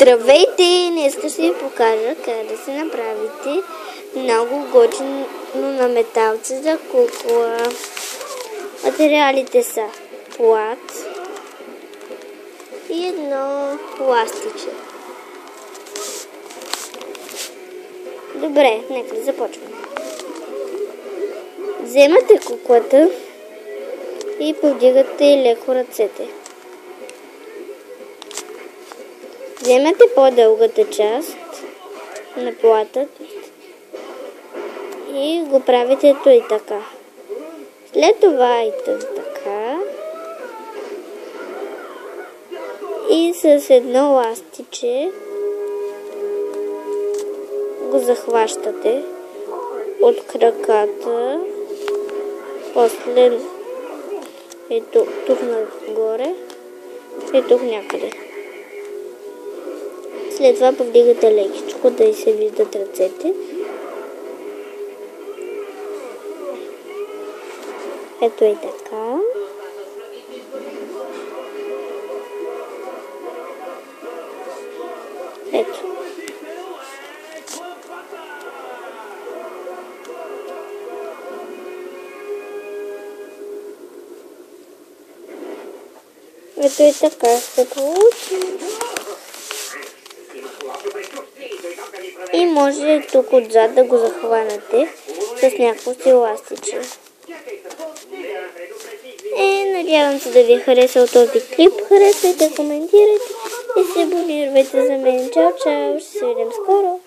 Здравейте! Днес ще ви покажа как да си направите много готино на металце за кукла. Материалите са плат и едно ластиче. Добре, нека да започваме. Вземате куклата и повдигате леко ръцете. Вземете по-дългата част на платът и го правите и така. След това и така. И с едно ластиче го захващате от краката, после ето тук нагоре и тук някъде. След това повдигате лекичко, да и се виждат ръцете. Ето и така. Ето. Ето и така се получи. И може тук отзад да го захванете с някакво си ластиче. Надявам се да ви е харесал този клип. Харесвайте, коментирайте и се абонирайте за мен. Чао, чао! Ще се видим скоро!